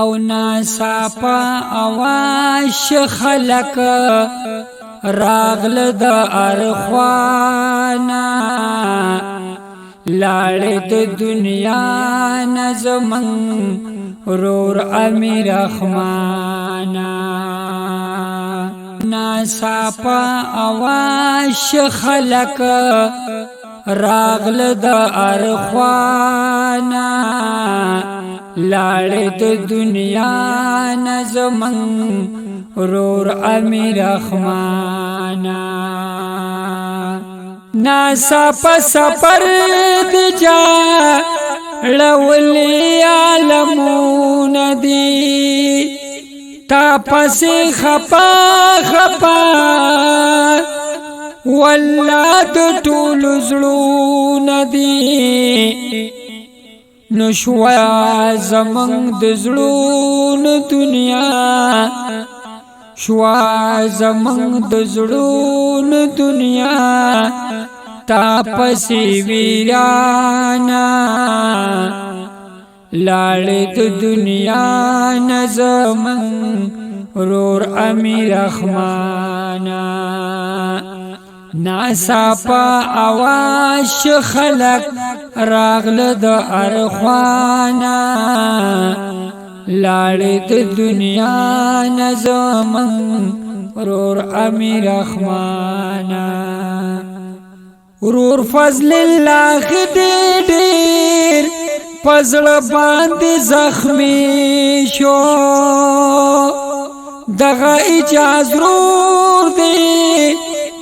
او ناصافا اواش خلق راغل د ارخوانا لاړې د دنیا نظمن رور امیر رحمانا ناصافا اواش خلق راغل د ارخوانا لاړې د دنیا نظمن رور امیر رحمانا ناصافا سفر دجا لولی عالمون دی تا پس خپا خپا والله د ټول زړون دی نشوا زمن د زړون دنیا شوا زمن د زړون دنیا تا پسی ویرانا لاړې د دنیا نظمن رور امیر رحمانا ناصافا اواش خلق راغل د ارخوانا لاړې د دنیا نظمن رور امیر رحمانا رور فضل الله ډېر پزړ باندې زخمی شو دغه اجازه رور دی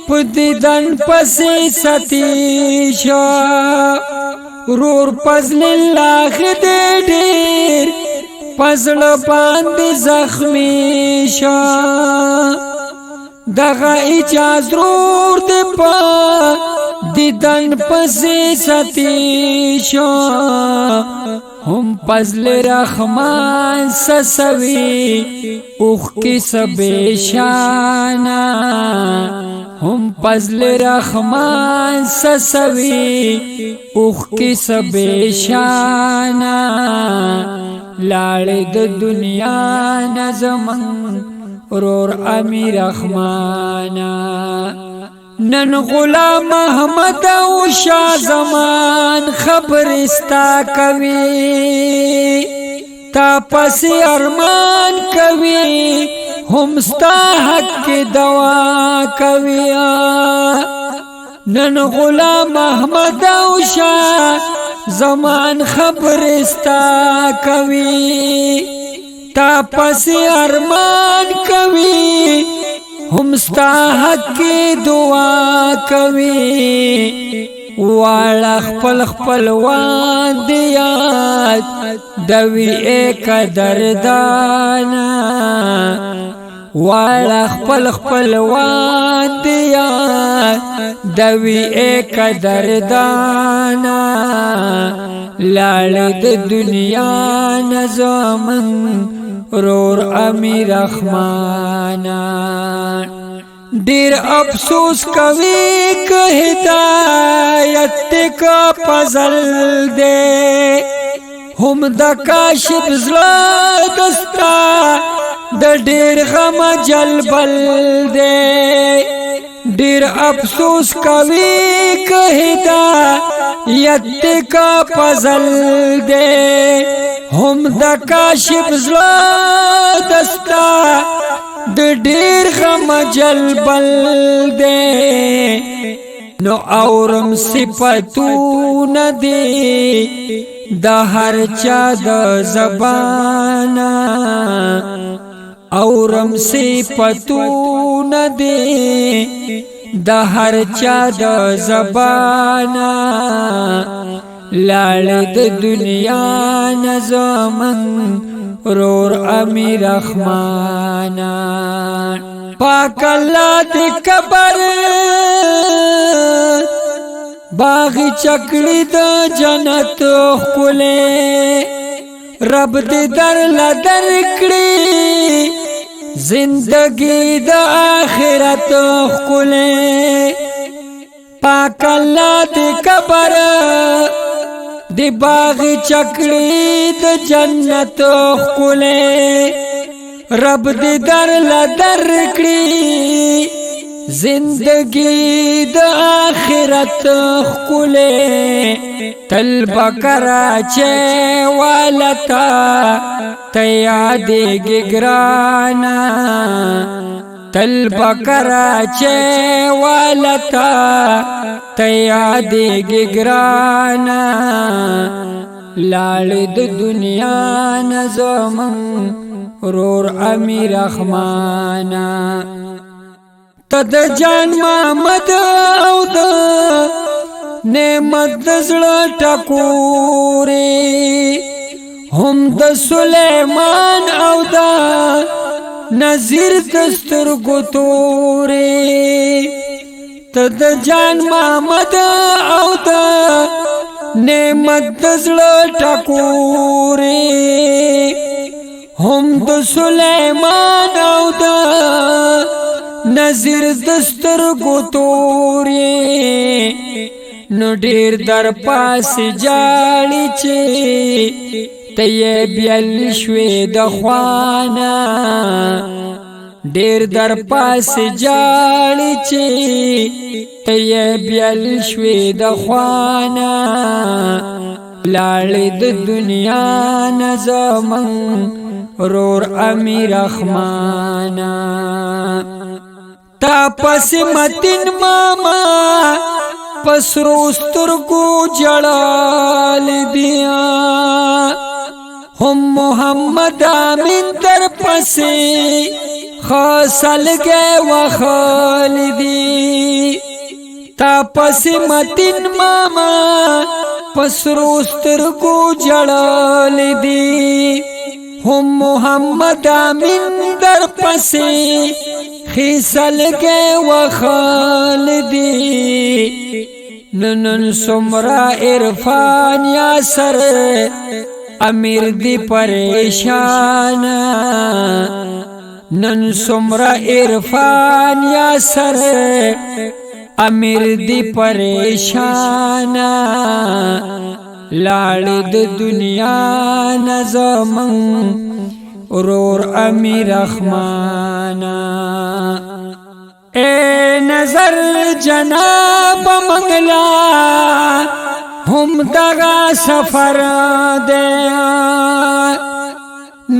پدیدن پسې ستی شو رور فضل الله ډېر پزړ باندې زخمی شو دغه اجازه رور دی په دیدن پسې ستی شو هم فضل رحمان سسوي اوخ کی سبې شانا هم فضل رحمان سسوي اوخ کی سبې شانا لاړې د دنیا نظمن رور امیر رحمانا نن غلام محمد او شاه زمان خبرستا کوي تا پس ارمان کوي هم ستا حق دوا کوي نن غلام محمد او شاه زمان خبرستا کوي تا پس ارمان کوي هم ستا حق دعا کوي والا خپل خپل وان دیات دوی ایک دردانا والا خپل خپل وان دیات دوی ایک دردانا لاړې د دنیا نظمن رور امیر رحمانا ډیر افسوس کوي که هدایت کا فضل دے هم د کاشف زړه دستا د ډیر غم جلبل دے ډیر افسوس کوي که هدایت کا فضل دے هم د کاشف زړه دستا د ډیر غم جلبل دے نو اورم صفاتون دی د هر چا د زبانا اورم صفاتون دی د هر چا د زبانا لاړې د دنیا نظمن رور امیر رحمانا پاک الله دې قبر باغ چکړې د جنت خلې رب دې در لدر کړې زندگی د آخرت خلې پاک الله دې قبر دی باغ چکړی د جنت خلې رب دی در لدر کړی زندگی د آخرت خلې تل بکرا چه والتا تیادی گرانا تل بکرا چه والتا تیادی گرانا لاړ د دنیا نظمن رور امیر رحمانا تد جان محمد او د نعمت دزړه ټکوري هم د سليمان او د نذیر دستر ګتوري تد جان محمد او د نعمت دزړه ټکوري هم د سليمان او د نذیر دستر ګتوري نو ډیر در پاس جاړي چې ته بیل شوي د خوانا ډیر در پاس جاړي چې ته بیل شوي د خوانا لاړ د دنیا نظمن رور امیر رحمانا تا پس متن ماما پسرو سترگو جڑال دیا ہم محمد آمین در پسی خاصل گئے وخالدی تا پس متن ماما پسرو سترگو جڑال دی ہم محمد آمین در پسی خیسل گئے وخالدی ننن سمرا عرفان یا سر امیر دی پریشان نن سمرا عرفان یا سر امیر دی پریشان لاړ د دنیا نظمن رور امیر رحمانا اے نظر جناب منگلا ہم دغا سفر دیا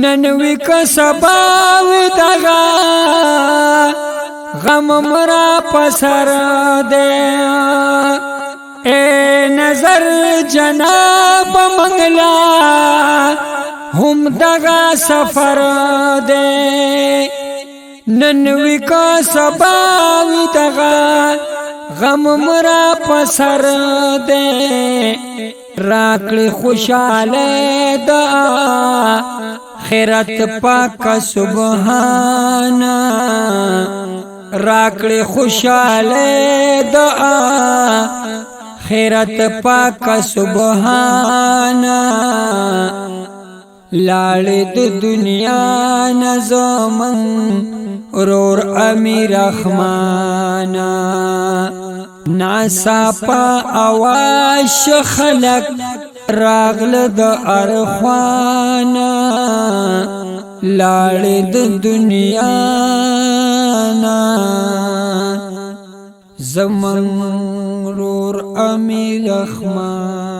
ننوی کا سباو دغا غم مرا پسر دیا اے نظر جناب منگلا ہم دغا سفر دے ننوی کا سباوی دغا غم مرا پسر دے راکڑی خوشالے دا خیرت پاک سبحانا راکڑی خوشالے دا خیرت پاک سبحانا لاړ د دنیا نظمن رور امیر رحمانا ناسا پا اواش خلق راغل د ارخوانا لاړ د دنیا نا زمن رور امیر رحمان